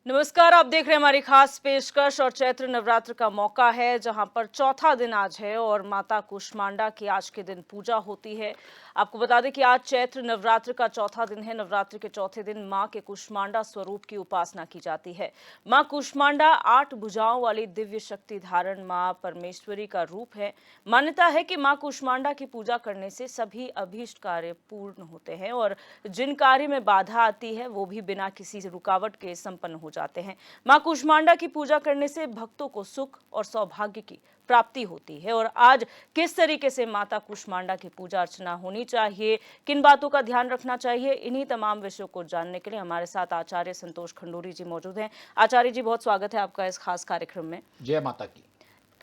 नमस्कार, आप देख रहे हैं हमारी खास पेशकश और चैत्र नवरात्र का मौका है जहां पर चौथा दिन आज है और माता कुष्मांडा की आज के दिन पूजा होती है। आपको बता दें कि आज चैत्र नवरात्र का चौथा दिन है। नवरात्र के चौथे दिन मां के कुष्मांडा स्वरूप की उपासना की जाती है। मां कुष्मांडा 8 भुजाओं वाली दिव्य शक्ति धारण मां परमेश्वरी का रूप है। मान्यता है कि मां कुष्मांडा की पूजा करने से सभी अभीष्ट कार्य पूर्ण होते हैं और जिन कार्य में बाधा आती है वो भी बिना किसी रुकावट के संपन्न हो जाते हैं। मां कुष्मांडा की पूजा करने से भक्तों को सुख और सौभाग्य की प्राप्ति होती है। और आज किस तरीके से माता कुष्मांडा की पूजा अर्चना होनी चाहिए, किन बातों का ध्यान रखना चाहिए, इन्हीं तमाम विषयों को जानने के लिए हमारे साथ आचार्य संतोष खंडूरी जी मौजूद हैं। आचार्य जी, बहुत स्वागत है आपका इस खास कार्यक्रम में। जय माता की।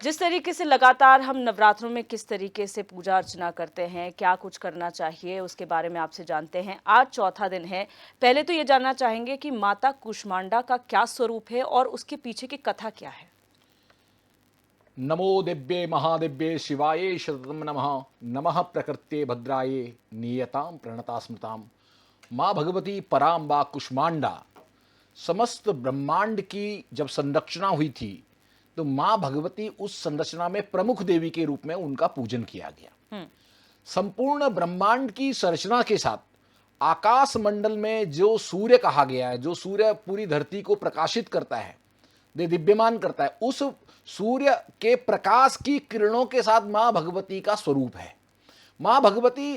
जिस तरीके से लगातार हम नवरात्रों में किस तरीके से पूजा अर्चना करते हैं, क्या कुछ करना चाहिए, उसके बारे में आपसे जानते हैं। आज चौथा दिन है। पहले तो ये जानना चाहेंगे कि माता कुष्मांडा का क्या स्वरूप है और उसके पीछे की कथा क्या है। नमो दिव्ये महादिव्ये शिवाय शततम नमः। नमः प्रकृत्ये भद्राये नियताम प्रणता स्मृताम। माँ भगवती पराम्बा कुष्मांडा, समस्त ब्रह्मांड की जब संरचना हुई थी तो माँ भगवती उस संरचना में प्रमुख देवी के रूप में उनका पूजन किया गया। संपूर्ण ब्रह्मांड की संरचना के साथ आकाश मंडल में जो सूर्य कहा गया है, जो सूर्य पूरी धरती को प्रकाशित करता है, दिव्यमान करता है, उस सूर्य के प्रकाश की किरणों के साथ मां भगवती का स्वरूप है। मां भगवती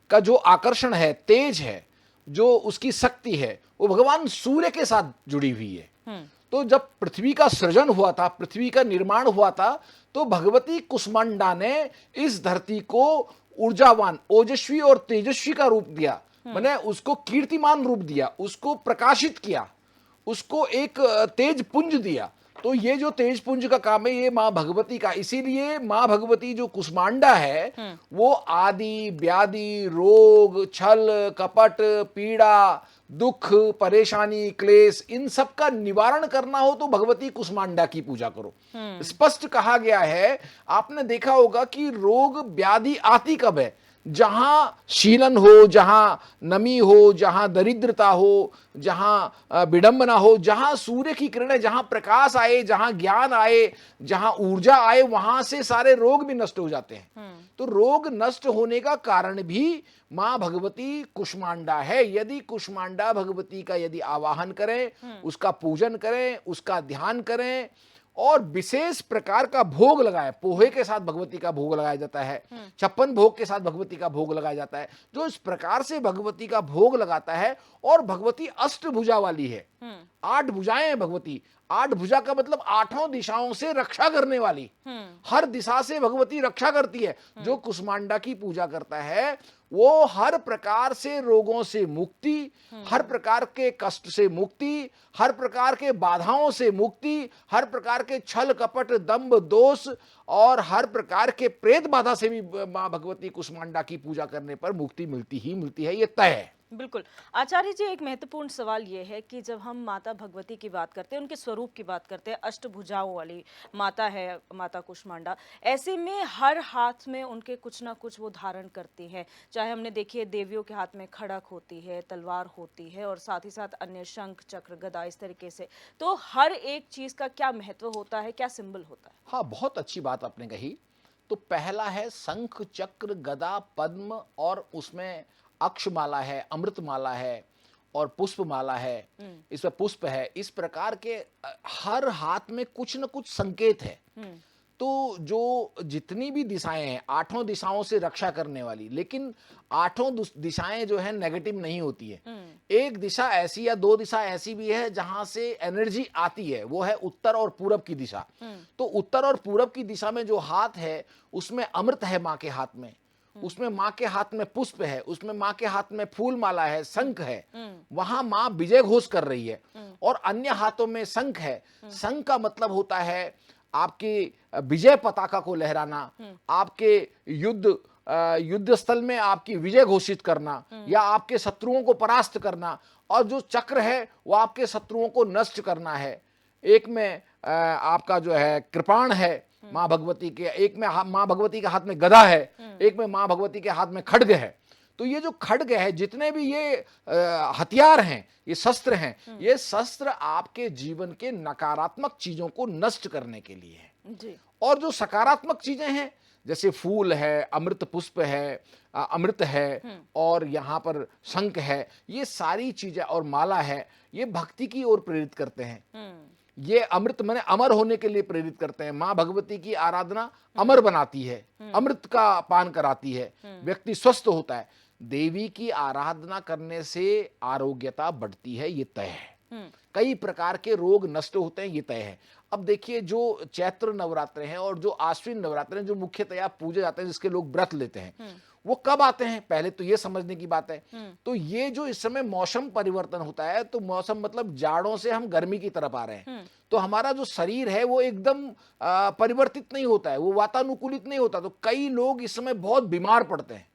का जो आकर्षण है, तेज है, जो उसकी शक्ति है, वो भगवान सूर्य के साथ जुड़ी हुई है। तो जब पृथ्वी का सृजन हुआ था, पृथ्वी का निर्माण हुआ था, तो भगवती कुष्मांडा ने इस धरती को ऊर्जावान, ओजस्वी और तेजस्वी का रूप दिया। मैंने उसको कीर्तिमान रूप दिया, उसको प्रकाशित किया, उसको एक तेज पुंज दिया। तो ये जो तेज पुंज का काम है ये मां भगवती का। इसीलिए मां भगवती जो कुष्मांडा है वो आदि व्याधि, रोग, छल कपट, पीड़ा, दुख, परेशानी, क्लेश, इन सब का निवारण करना हो तो भगवती कुष्मांडा की पूजा करो। स्पष्ट कहा गया है। आपने देखा होगा कि रोग व्याधि आती कब है? जहां शीलन हो, जहां नमी हो, जहां दरिद्रता हो, जहां विडंबना हो, जहां सूर्य की किरणें, जहां प्रकाश आए, जहां ज्ञान आए, जहां ऊर्जा आए, वहां से सारे रोग भी नष्ट हो जाते हैं। तो रोग नष्ट होने का कारण भी मां भगवती कुष्मांडा है। यदि कुष्मांडा भगवती का यदि आवाहन करें, उसका पूजन करें, उसका ध्यान करें और विशेष प्रकार का भोग लगाए, पोहे के साथ भगवती का भोग लगाया जाता है, 56 भोग के साथ भगवती का भोग लगाया जाता है। जो इस प्रकार से भगवती का भोग लगाता है, और भगवती अष्टभुजा वाली है, 8 भुजाएं हैं भगवती। 8 भुजा का मतलब 8 दिशाओं से रक्षा करने वाली। हर दिशा से भगवती रक्षा करती है। जो कुष्मांडा की पूजा करता है वो हर प्रकार से रोगों से मुक्ति, हर प्रकार के कष्ट से मुक्ति, हर प्रकार के बाधाओं से मुक्ति, हर प्रकार के छल कपट दंभ दोष और हर प्रकार के प्रेत बाधा से भी मां भगवती कुष्मांडा की पूजा करने पर मुक्ति मिलती ही मिलती है। ये तय है। बिल्कुल। आचार्य जी, एक महत्वपूर्ण सवाल ये है कि जब हम माता भगवती की बात करते हैं, उनके स्वरूप की बात करते हैं, अष्टभुजाओं वाली माता है माता कुष्मांडा, ऐसे में हर हाथ में उनके कुछ ना कुछ वो धारण करती हैं। चाहे हमने देखिए देवियों के हाथ में खड़क होती है, तलवार होती है और साथ ही साथ अन्य शंख चक्र गदा, इस तरीके से। तो हर एक चीज का क्या महत्व होता है, क्या सिंबल होता है? हाँ, बहुत अच्छी बात आपने कही। तो पहला है शंख चक्र गदा पद्म, और उसमें अक्षमाला है, अमृतमाला है और पुष्पमाला है, इसमें पुष्प है। इस प्रकार के हर हाथ में कुछ न कुछ संकेत है। तो जो जितनी भी दिशाएं हैं, 8 दिशाओं से रक्षा करने वाली, लेकिन 8 दिशाएं जो है नेगेटिव नहीं होती है। एक दिशा ऐसी या 2 दिशा ऐसी भी है जहां से एनर्जी आती है, वो है उत्तर और पूरब की दिशा। तो उत्तर और पूरब की दिशा में जो हाथ है उसमें अमृत है मां के हाथ में, उसमें मां के हाथ में पुष्प है, उसमें मां के हाथ में फूल माला है, शंख है, वहां मां विजय घोष कर रही है। और अन्य हाथों में शंख है। शंख का मतलब होता है आपकी विजय पताका को लहराना, आपके युद्ध स्थल में आपकी विजय घोषित करना या आपके शत्रुओं को परास्त करना। और जो चक्र है वो आपके शत्रुओं को नष्ट करना है। एक में आपका जो है कृपाण है मां भगवती के, एक में मां भगवती के हाथ में गदा है, एक में मां भगवती के हाथ में खड्ग है। तो ये जो खड्ग है, जितने भी ये हथियार हैं, ये शस्त्र हैं, ये शस्त्र आपके जीवन के नकारात्मक चीजों को नष्ट करने के लिए है। जी। और जो सकारात्मक चीजें हैं, जैसे फूल है, अमृत पुष्प है, अमृत है, और यहाँ पर शंख है, ये सारी चीजें, और माला है, ये भक्ति की ओर प्रेरित करते हैं। ये अमृत माने अमर होने के लिए प्रेरित करते हैं। माँ भगवती की आराधना अमर बनाती है, अमृत का पान कराती है, व्यक्ति स्वस्थ होता है। देवी की आराधना करने से आरोग्यता बढ़ती है, ये तय है। कई प्रकार के रोग नष्ट होते हैं, ये तय है। अब देखिए, जो चैत्र नवरात्र हैं और जो आश्विन नवरात्र हैं, जो मुख्यतया पूजे जाते हैं, जिसके लोग व्रत लेते हैं, वो कब आते हैं, पहले तो ये समझने की बात है। तो ये जो इस समय मौसम परिवर्तन होता है, तो मौसम मतलब जाड़ों से हम गर्मी की तरफ आ रहे हैं, तो हमारा जो शरीर है वो एकदम परिवर्तित नहीं होता है, वो वातानुकूलित नहीं होता। तो कई लोग इस समय बहुत बीमार पड़ते हैं,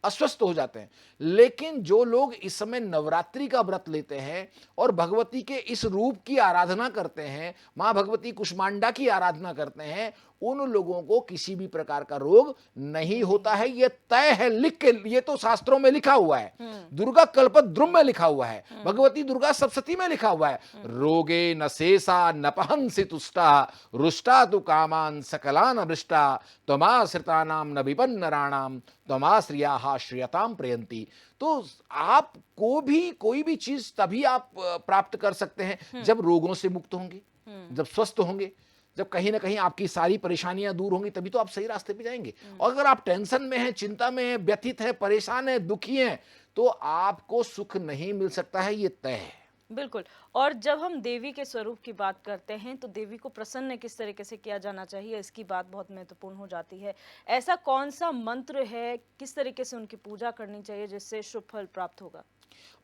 अस्वस्थ हो जाते हैं। लेकिन जो लोग इस समय नवरात्रि का व्रत लेते हैं और भगवती के इस रूप की आराधना करते हैं, मां भगवती कुष्मांडा की आराधना करते हैं, उन लोगों को किसी भी प्रकार का रोग नहीं होता है। ये तय है, लिख के, ये तो शास्त्रों में लिखा हुआ है, दुर्गा कल्पद्रुम में लिखा हुआ है, भगवती दुर्गा सप्तशती में लिखा हुआ है, रोगे न शेषा न पहंसि तुष्टा रुष्टा तु कामान सकलान अभृष्टा त्वमाश्रितानाम न विपन्नराणाम त्वमाश्रियाः श्रियताम प्रयंती। तो आपको भी कोई भी चीज तभी आप प्राप्त कर सकते हैं जब रोगों से मुक्त होंगे, जब स्वस्थ होंगे, जब कहीं ना कहीं आपकी सारी परेशानियां दूर होंगी, तभी तो आप सही रास्ते पे जाएंगे। और अगर आप टेंशन में हैं, चिंता में हैं, व्यथित हैं, परेशान हैं, दुखी हैं, तो आपको सुख नहीं मिल सकता है, ये तय है। बिल्कुल। और जब हम देवी के स्वरूप की बात करते हैं तो देवी को प्रसन्न किस तरीके से किया जाना चाहिए, इसकी बात बहुत महत्वपूर्ण हो जाती है। ऐसा कौन सा मंत्र है, किस तरीके से उनकी पूजा करनी चाहिए जिससे शुभ फल प्राप्त होगा?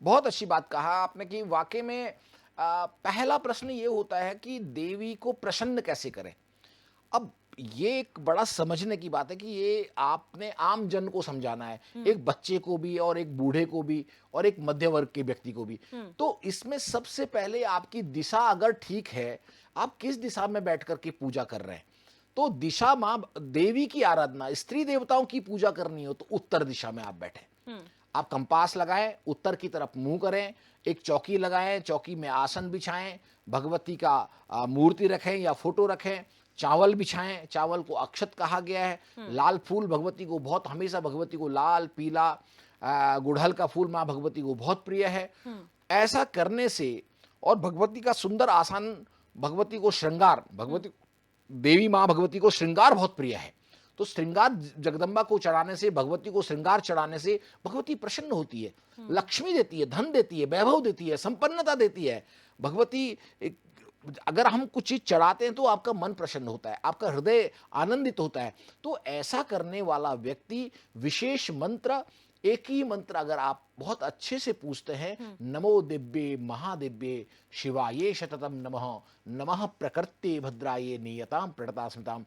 बहुत अच्छी बात कहा आपने कि वाकई में पहला प्रश्न ये होता है कि देवी को प्रसन्न कैसे करें। अब ये एक बड़ा समझने की बात है कि ये आपने आम जन को समझाना है, एक बच्चे को भी और एक बूढ़े को भी और एक मध्य वर्ग के व्यक्ति को भी। तो इसमें सबसे पहले आपकी दिशा अगर ठीक है, आप किस दिशा में बैठ करके पूजा कर रहे हैं, तो दिशा, मां देवी की आराधना, स्त्री देवताओं की पूजा करनी हो तो उत्तर दिशा में आप बैठे, आप कंपास लगाएं, उत्तर की तरफ मुंह करें, एक चौकी लगाएं, चौकी में आसन बिछाएं, भगवती का मूर्ति रखें या फोटो रखें, चावल बिछाएं, चावल को अक्षत कहा गया है, लाल फूल भगवती को बहुत, हमेशा भगवती को लाल, पीला, गुड़हल का फूल मां भगवती को बहुत प्रिय है। ऐसा करने से, और भगवती का सुंदर आसन, भगवती को श्रृंगार, भगवती देवी मां भगवती को श्रृंगार बहुत प्रिय है, तो श्रृंगार जगदम्बा को चढ़ाने से, भगवती को श्रृंगार चढ़ाने से भगवती प्रसन्न होती है, लक्ष्मी देती है, धन देती है, वैभव देती है, संपन्नता देती है। भगवती अगर हम कुछ चीज चढ़ाते हैं तो आपका मन प्रसन्न होता है, आपका हृदय आनंदित होता है। तो ऐसा करने वाला व्यक्ति विशेष मंत्र, एक ही मंत्र अगर आप बहुत अच्छे से पूछते हैं, नमो दिव्ये महादिव्ये शिवाये शततम नमः, नमः प्रकृते भद्राये नियताम प्रणता स्मृताम,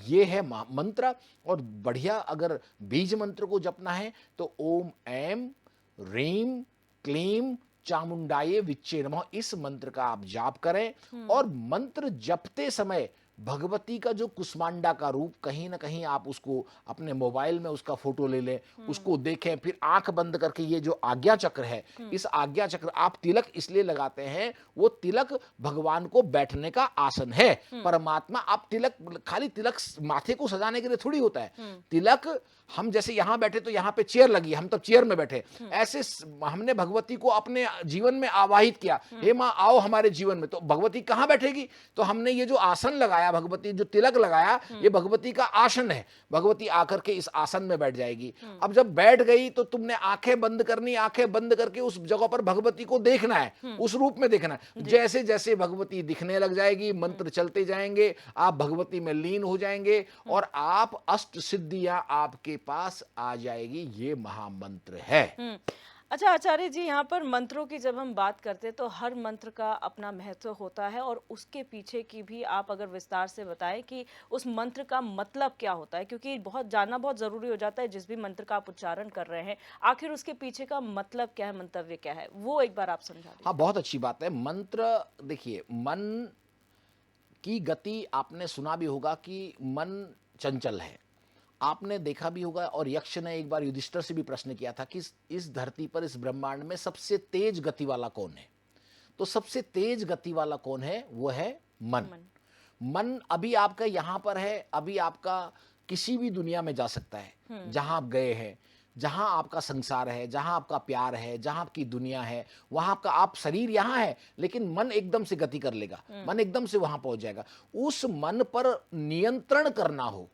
ये है मंत्र। और बढ़िया अगर बीज मंत्र को जपना है तो ओम ऐम रीम क्लीम चामुंडाये विच्चे नमः, इस मंत्र का आप जाप करें। और मंत्र जपते समय भगवती का जो कुष्मांडा का रूप, कहीं ना कहीं आप उसको अपने मोबाइल में उसका फोटो ले लें, उसको देखें, फिर आंख बंद करके ये जो आज्ञा चक्र है, इस आज्ञा चक्र, आप तिलक इसलिए लगाते हैं, वो तिलक भगवान को बैठने का आसन है। परमात्मा, आप तिलक खाली तिलक माथे को सजाने के लिए थोड़ी होता है। तिलक हम जैसे यहां बैठे तो यहां पे चेयर लगी, हम तब चेयर में बैठे, ऐसे हमने भगवती को अपने जीवन में आवाहित किया, हे मां आओ हमारे जीवन में, तो भगवती कहां बैठेगी? तो हमने ये जो आसन लगाया, भगवती जो तिलक लगाया, ये भगवती का आसन है, भगवती आकर के इस आसन में बैठ जाएगी। अब जब बैठ गई तो तुमने आंखें बंद करनी, आंखें बंद करके उस जगह पर भगवती को देखना है, उस रूप में देखना है। जैसे जैसे भगवती दिखने लग जाएगी, मंत्र चलते जाएंगे, आप भगवती में लीन हो जाएंगे और आप अष्ट सिद्धियां आपके पास आ जाएगी। ये महामंत्र है। अच्छा आचार्य जी, यहाँ पर मंत्रों की जब हम बात करते हैं तो हर मंत्र का अपना महत्व होता है, और उसके पीछे की भी आप अगर विस्तार से बताएं कि उस मंत्र का मतलब क्या होता है, क्योंकि बहुत जानना बहुत जरूरी हो जाता है। जिस भी मंत्र का आप उच्चारण कर रहे हैं, आखिर उसके पीछे का मतलब क्या है, मंतव्य क्या है, वो एक बार आप समझा दीजिए। हाँ, बहुत अच्छी बात है। मंत्र, देखिए, मन की गति आपने सुना भी होगा कि मन चंचल है। आपने देखा भी होगा और यक्ष ने एक बार युधिष्ठिर से भी प्रश्न किया था कि इस धरती पर, इस ब्रह्मांड में सबसे तेज गति वाला कौन है? तो सबसे तेज गति वाला कौन है? वो है मन। मन। मन अभी आपका यहां पर है, अभी आपका किसी भी दुनिया में जा सकता है जहां आप गए हैं, जहां आपका संसार है, जहां आपका प्यार है, जहां आपकी दुनिया है, वहां आपका आप शरीर यहां है, लेकिन मन एकदम से गति कर लेगा, मन एकदम से वहां पहुंच जाएगा। उस मन पर नियंत्रण करना हो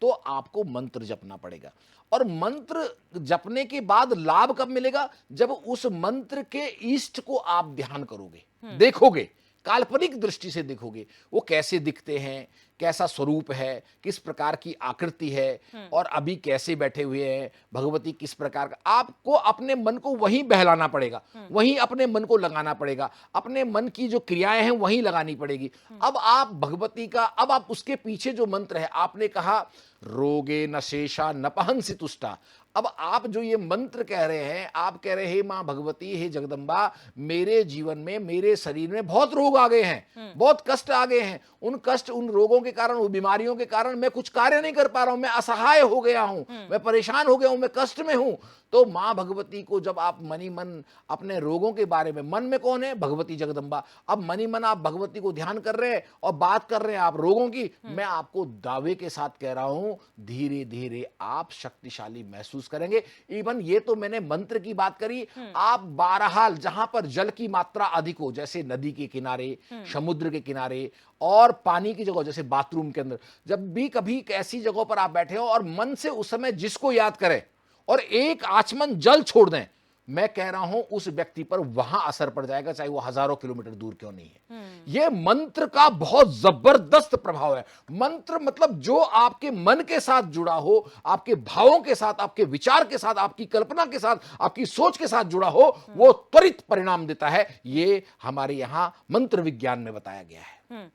तो आपको मंत्र जपना पड़ेगा। और मंत्र जपने के बाद लाभ कब मिलेगा? जब उस मंत्र के इष्ट को आप ध्यान करोगे, देखोगे, काल्पनिक दृष्टि से देखोगे वो कैसे दिखते हैं, कैसा स्वरूप है, किस प्रकार की आकृति है, और अभी कैसे बैठे हुए हैं, भगवती किस प्रकार का। आपको अपने मन को वहीं बहलाना पड़ेगा, वहीं अपने मन को लगाना पड़ेगा, अपने मन की जो क्रियाएं हैं वहीं लगानी पड़ेगी। अब आप भगवती का, अब आप उसके पीछे जो मंत्र है, आपने कहा रोगे न शेषा न पहंसी तुष्टा। अब आप जो ये मंत्र कह रहे हैं, आप कह रहे हैं, हे मां भगवती, हे जगदम्बा, मेरे जीवन में, मेरे शरीर में बहुत रोग आ गए हैं, बहुत कष्ट आ गए हैं। उन कष्ट, उन रोगों के कारण, उन बीमारियों के कारण मैं कुछ कार्य नहीं कर पा रहा हूं, मैं असहाय हो गया हूं, मैं परेशान हो गया हूं, मैं कष्ट में हूं। तो मां भगवती को जब आप मनी मन अपने रोगों के बारे में, मन में कौन है? भगवती जगदम्बा। अब मनी मन आप भगवती को ध्यान कर रहे हैं और बात कर रहे हैं आप रोगों की। मैं आपको दावे के साथ कह रहा हूं, धीरे धीरे आप शक्तिशाली महसूस करेंगे। इवन ये तो मैंने मंत्र की बात करी, आप बहरहाल जहां पर जल की मात्रा अधिक हो, जैसे नदी के किनारे, समुद्र के किनारे, और पानी की जगह जैसे बाथरूम के अंदर, जब भी कभी ऐसी जगहों पर आप बैठे हो और मन से उस समय जिसको याद करें और एक आचमन जल छोड़ दें, मैं कह रहा हूं उस व्यक्ति पर वहां असर पड़ जाएगा, चाहे वो हजारों किलोमीटर दूर क्यों नहीं है। यह मंत्र का बहुत जबरदस्त प्रभाव है। मंत्र मतलब जो आपके मन के साथ जुड़ा हो, आपके भावों के साथ, आपके विचार के साथ, आपकी कल्पना के साथ, आपकी सोच के साथ जुड़ा हो, वो त्वरित परिणाम देता है। ये हमारे यहां मंत्र विज्ञान में बताया गया है।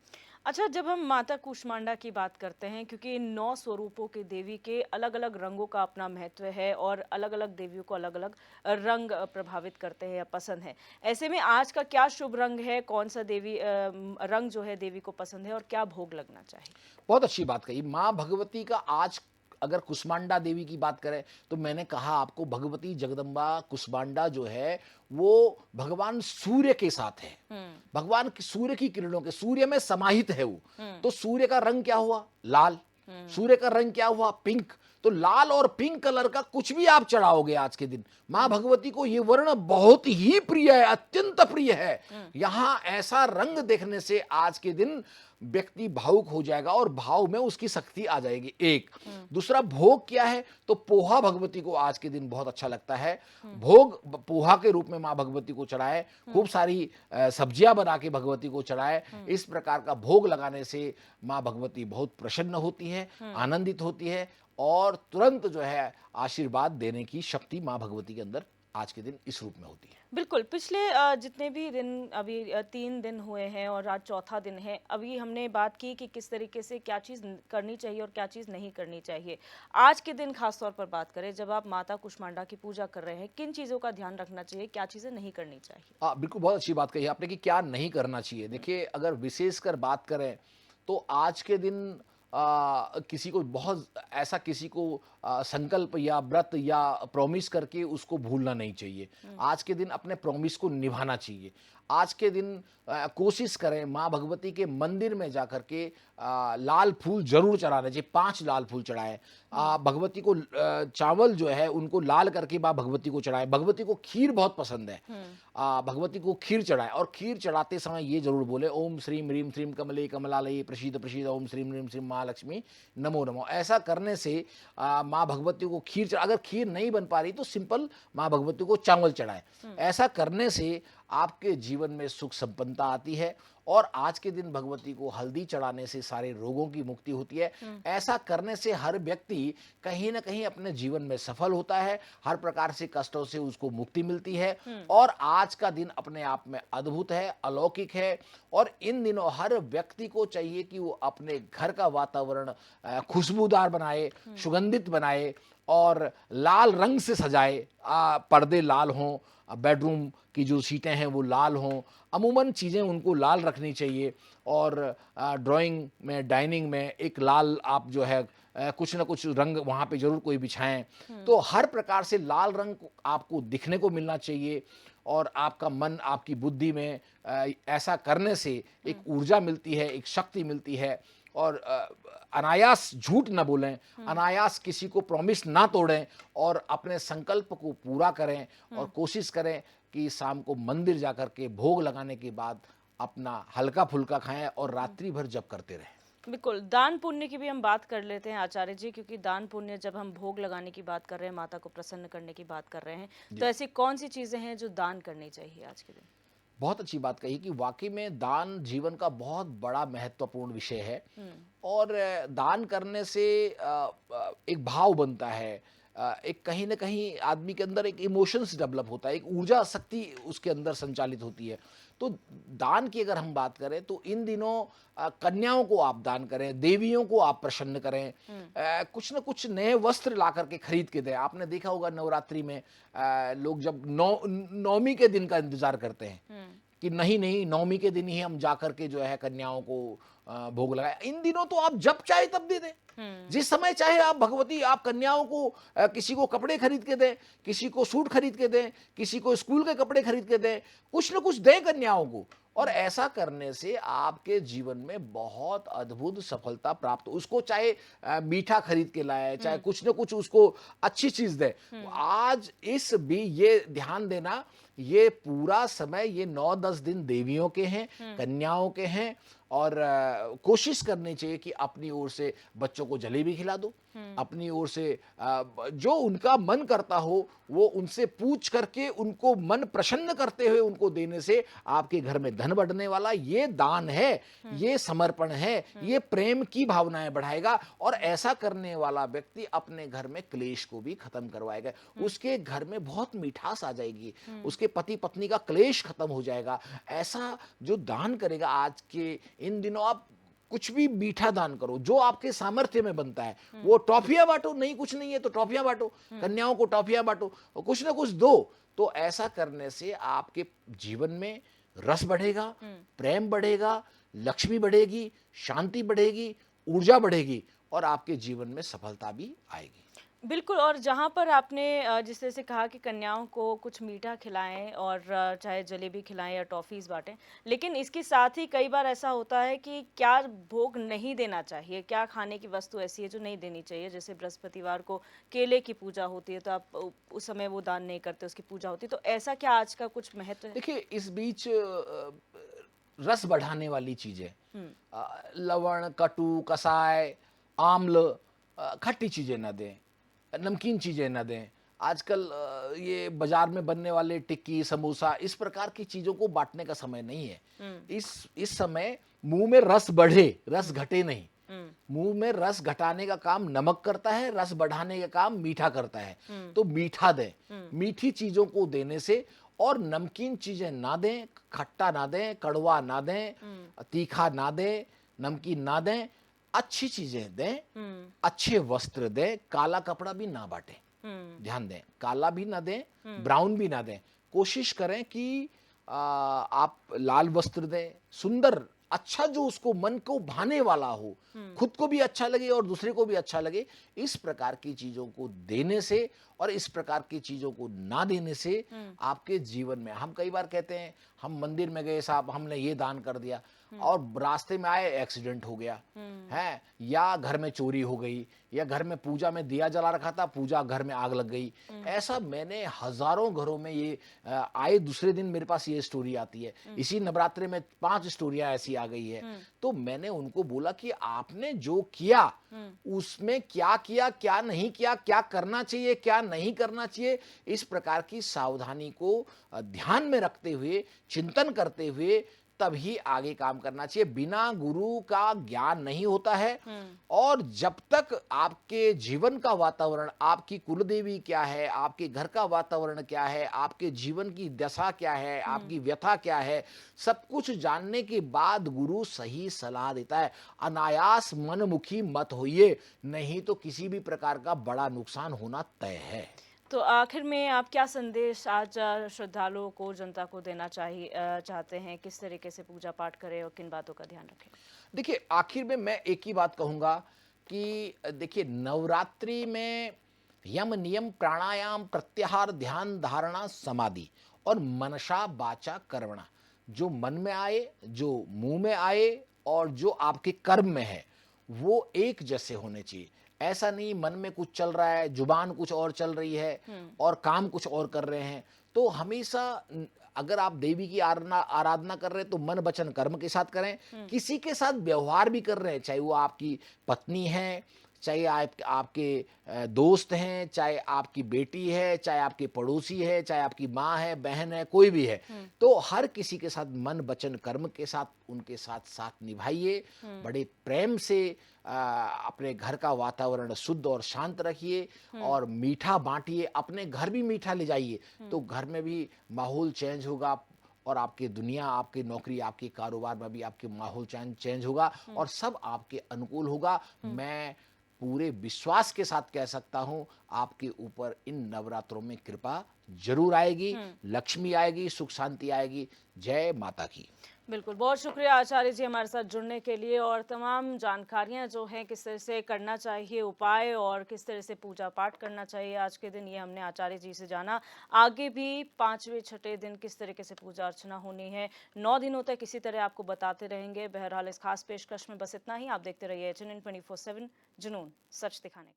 अच्छा, जब हम माता कूष्मांडा की बात करते हैं, क्योंकि इन 9 स्वरूपों के देवी के अलग अलग रंगों का अपना महत्व है और अलग अलग देवियों को अलग अलग रंग प्रभावित करते हैं या पसंद है, ऐसे में आज का क्या शुभ रंग है, कौन सा देवी रंग जो है देवी को पसंद है और क्या भोग लगना चाहिए? बहुत अच्छी बात कही। मां भगवती का आज अगर कुष्मांडा देवी की बात करें तो मैंने कहा आपको, भगवती जगदम्बा कुष्मांडा जो है वो भगवान सूर्य के साथ है, भगवान सूर्य की किरणों के, सूर्य में समाहित है वो। तो सूर्य का रंग क्या हुआ? लाल। सूर्य का रंग क्या हुआ? पिंक। तो लाल और पिंक कलर का कुछ भी आप चढ़ाओगे आज के दिन, मां भगवती को ये वर्ण बहुत ही प्रिय है, अत्यंत प्रिय है। यहां ऐसा रंग देखने से आज के दिन व्यक्ति भावुक हो जाएगा और भाव में उसकी शक्ति आ जाएगी। एक दूसरा, भोग क्या है? तो पोहा भगवती को आज के दिन बहुत अच्छा लगता है। भोग पोहा के रूप में मां भगवती को चढ़ाए, खूब सारी सब्जियां बना के भगवती को चढ़ाए। इस प्रकार का भोग लगाने से मां भगवती बहुत प्रसन्न होती है, आनंदित होती है, और तुरंत जो है आशीर्वाद देने की शक्ति मां भगवती के अंदर आज के दिन इस रूप में होती है। बिल्कुल, पिछले जितने भी दिन, अभी 3 दिन हुए हैं और आज चौथा दिन है, अभी हमने बात की कि किस तरीके से क्या चीज़ करनी चाहिए और क्या चीज़ नहीं करनी चाहिए। आज के दिन खास तौर पर बात करें, जब आप माता कुष्मांडा की पूजा कर रहे हैं, किन चीज़ों का ध्यान रखना चाहिए, क्या चीज़ें नहीं करनी चाहिए? बिल्कुल, बहुत अच्छी बात कही आपने कि क्या नहीं करना चाहिए। देखिए, अगर विशेषकर बात करें तो आज के दिन किसी को बहुत ऐसा, किसी को संकल्प या व्रत या प्रॉमिस करके उसको भूलना नहीं चाहिए। आज के दिन अपने प्रॉमिस को निभाना चाहिए। आज के दिन कोशिश करें माँ भगवती के मंदिर में जाकर के लाल फूल जरूर चढ़ाने चाहिए, 5 लाल फूल चढ़ाएं। भगवती को चावल जो है उनको लाल करके माँ भगवती को चढ़ाएं। भगवती को खीर बहुत पसंद है, भगवती को खीर चढ़ाएं, और खीर चढ़ाते समय ये जरूर बोले, ओम श्रीम ह्रीम श्रीम कमले कमलालये प्रसीद प्रसीद ओम श्रीम ह्रीम श्रीम महालक्ष्मी नमो नमो। ऐसा करने से माँ भगवती को खीर अगर खीर नहीं बन पा रही तो सिंपल माँ भगवती को चावल चढ़ाएं। ऐसा करने से आपके जीवन में सुख संपन्नता आती है, और आज के दिन भगवती को हल्दी चढ़ाने से सारे रोगों की मुक्ति होती है। ऐसा करने से हर व्यक्ति कहीं ना कहीं अपने जीवन में सफल होता है, हर प्रकार से कष्टों से उसको मुक्ति मिलती है, और आज का दिन अपने आप में अद्भुत है, अलौकिक है। और इन दिनों हर व्यक्ति को चाहिए कि वो अपने घर का वातावरण खुशबूदार बनाए, सुगंधित बनाए, और लाल रंग से सजाए, पर्दे लाल हों, बेडरूम की जो सीटें हैं वो लाल हों, अमूमन चीज़ें उनको लाल रखनी चाहिए। और ड्राइंग में, डाइनिंग में एक लाल आप जो है कुछ ना कुछ रंग वहाँ पे ज़रूर कोई बिछाएं। तो हर प्रकार से लाल रंग आपको दिखने को मिलना चाहिए और आपका मन, आपकी बुद्धि में ऐसा करने से एक ऊर्जा मिलती है, एक शक्ति मिलती है। और अनायास झूठ न बोलें, अनायास किसी को प्रॉमिस ना तोड़ें और अपने संकल्प को पूरा करें। और कोशिश करें कि शाम को मंदिर जाकर के भोग लगाने के बाद अपना हल्का फुल्का खाएं और रात्रि भर जप करते रहें। बिल्कुल, दान पुण्य की भी हम बात कर लेते हैं आचार्य जी, क्योंकि दान पुण्य जब हम भोग लगाने की बात कर रहे हैं, माता को प्रसन्न करने की बात कर रहे हैं, तो ऐसी कौन सी चीजें हैं जो दान करनी चाहिए आज के दिन? बहुत अच्छी बात कही कि वाकई में दान जीवन का बहुत बड़ा महत्वपूर्ण विषय है। और दान करने से एक भाव बनता है, एक कहीं ना कहीं आदमी के अंदर एक इमोशंस डेवलप होता है, एक ऊर्जा शक्ति उसके अंदर संचालित होती है। तो दान की अगर हम बात करें तो इन दिनों कन्याओं को आप दान करें, देवियों को आप प्रसन्न करें, कुछ ना कुछ नए वस्त्र ला करके खरीद के दें। आपने देखा होगा नवरात्रि में लोग जब नौमी के दिन का इंतजार करते हैं कि नहीं नहीं नौमी के दिन ही हम जाकर के जो है कन्याओं को भोग लगाए। इन दिनों तो आप जब चाहे तब दे दें, जिस समय चाहे आप भगवती, आप कन्याओं को किसी को कपड़े खरीद के दें, किसी को सूट खरीद के दें, किसी को स्कूल के कपड़े खरीद के दें, कुछ ना कुछ दें कन्याओं को। और ऐसा करने से आपके जीवन में बहुत अद्भुत सफलता प्राप्त हो। उसको चाहे मीठा खरीद के लाए, चाहे कुछ ना कुछ उसको अच्छी चीज दे। आज इस भी ये ध्यान देना, ये पूरा समय, ये 9-10 दिन देवियों के हैं, कन्याओं के हैं। और कोशिश करनी चाहिए कि अपनी ओर से बच्चों को जलेबी खिला दो, अपनी ओर से जो उनका मन करता हो वो उनसे पूछ करके उनको मन प्रसन्न करते हुए उनको देने से आपके घर में धन बढ़ने वाला। ये दान है, ये समर्पण है, ये प्रेम की भावनाएं बढ़ाएगा। और ऐसा करने वाला व्यक्ति अपने घर में क्लेश को भी खत्म करवाएगा। उसके घर में बहुत मिठास आ जाएगी, उसके पति पत्नी का क्लेश खत्म हो जाएगा। ऐसा जो दान करेगा, आज के इन दिनों आप कुछ भी मीठा दान करो जो आपके सामर्थ्य में बनता है। वो टॉफियां बांटो, नहीं कुछ नहीं है तो टॉफियां बांटो, कन्याओं को टॉफियां बांटो, कुछ ना कुछ दो। तो ऐसा करने से आपके जीवन में रस बढ़ेगा, प्रेम बढ़ेगा, लक्ष्मी बढ़ेगी, शांति बढ़ेगी, ऊर्जा बढ़ेगी और आपके जीवन में सफलता भी आएगी। बिल्कुल। और जहाँ पर आपने जिस तरह से कहा कि कन्याओं को कुछ मीठा खिलाएं और चाहे जलेबी खिलाएं या टॉफ़ीज़ बांटें, लेकिन इसके साथ ही कई बार ऐसा होता है कि क्या भोग नहीं देना चाहिए, क्या खाने की वस्तु ऐसी है जो नहीं देनी चाहिए। जैसे बृहस्पतिवार को केले की पूजा होती है तो आप उस समय वो दान नहीं करते, उसकी पूजा होती है, तो ऐसा क्या आज का कुछ महत्व है? देखिए, इस बीच रस बढ़ाने वाली चीजें, लवण, कटु, कसाय, आम्ल, खट्टी चीजें न दें, नमकीन चीजें न दें। आजकल ये बाजार में बनने वाले टिक्की, समोसा, इस प्रकार की चीजों को बांटने का समय नहीं है। इस समय मुंह में रस बढ़े, रस घटे नहीं। मुंह में रस घटाने का काम नमक करता है, रस बढ़ाने का काम मीठा करता है। तो मीठा दें, मीठी चीजों को देने से। और नमकीन चीजें ना दें, खट्टा ना दें, कड़वा ना दें, तीखा ना दें, नमकीन ना दें, अच्छी चीजें दें, अच्छे वस्त्र दें, काला कपड़ा भी ना बांटें। ध्यान दें, काला भी ना दें, ब्राउन भी ना दें। कोशिश करें कि आप लाल वस्त्र दें, सुंदर, अच्छा, जो उसको मन को भाने वाला हो, खुद को भी अच्छा लगे और दूसरे को भी अच्छा लगे। इस प्रकार की चीजों को देने से और इस प्रकार की चीजों को ना देने से आपके जीवन में, हम कई बार कहते हैं हम मंदिर में गए, साहब हमने ये दान कर दिया और रास्ते में आए एक्सीडेंट हो गया है, या घर में चोरी हो गई, या घर में पूजा में दिया जला रखा था, पूजा घर में आग लग गई। ऐसा मैंने हजारों घरों में ये आए दूसरे दिन मेरे पास ये स्टोरी आती है। इसी नवरात्रि में 5 स्टोरियां ऐसी आ गई है। तो मैंने उनको बोला कि आपने जो किया उसमें क्या किया, क्या नहीं किया, क्या करना चाहिए, क्या नहीं करना चाहिए, इस प्रकार की सावधानी को ध्यान में रखते हुए, चिंतन करते हुए तभी आगे काम करना चाहिए। बिना गुरु का ज्ञान नहीं होता है। और जब तक आपके जीवन का वातावरण, आपकी कुलदेवी क्या है, आपके घर का वातावरण क्या है, आपके जीवन की दशा क्या है, आपकी व्यथा क्या है, सब कुछ जानने के बाद गुरु सही सलाह देता है। अनायास मनमुखी मत होइए, नहीं तो किसी भी प्रकार का बड़ा नुकसान होना तय है। तो आखिर में आप क्या संदेश आज श्रद्धालुओं को, जनता को देना चाहते हैं? किस तरीके से पूजा पाठ करें और किन बातों का ध्यान रखें? देखिए, आखिर में मैं एक ही बात कहूँगा कि देखिए, नवरात्रि में यम, नियम, प्राणायाम, प्रत्याहार, ध्यान, धारणा, समाधि और मनसा वाचा कर्मणा, जो मन में आए, जो मुँह में आए और जो आपके कर्म में है, वो एक जैसे होने चाहिए। ऐसा नहीं मन में कुछ चल रहा है, जुबान कुछ और चल रही है और काम कुछ और कर रहे हैं। तो हमेशा अगर आप देवी की आराधना आराधना कर रहे हैं तो मन वचन कर्म के साथ करें। किसी के साथ व्यवहार भी कर रहे हैं, चाहे वो आपकी पत्नी है, चाहे आपके दोस्त हैं, चाहे आपकी बेटी है, चाहे आपके पड़ोसी है, चाहे आपकी माँ है, बहन है, कोई भी है, तो हर किसी के साथ मन वचन कर्म के साथ उनके साथ साथ निभाइए। बड़े प्रेम से अपने घर का वातावरण शुद्ध और शांत रखिए और मीठा बांटिए। अपने घर भी मीठा ले जाइए, तो घर में भी माहौल चेंज होगा और आपकी दुनिया, आपकी नौकरी, आपके कारोबार में भी आपके माहौल चेंज होगा और सब आपके अनुकूल होगा। मैं पूरे विश्वास के साथ कह सकता हूं, आपके ऊपर इन नवरात्रों में कृपा जरूर आएगी, लक्ष्मी आएगी, सुख शांति आएगी। जय माता की। बिल्कुल, बहुत शुक्रिया आचार्य जी हमारे साथ जुड़ने के लिए, और तमाम जानकारियाँ जो हैं किस तरह से करना चाहिए उपाय और किस तरह से पूजा पाठ करना चाहिए आज के दिन, ये हमने आचार्य जी से जाना। आगे भी 5वें छठे दिन किस तरीके से पूजा अर्चना होनी है, 9 दिनों तक इसी तरह आपको बताते रहेंगे। बहरहाल इस खास पेशकश में बस इतना ही। आप देखते रहिए HNN 24/7, जुनून सच दिखाने का।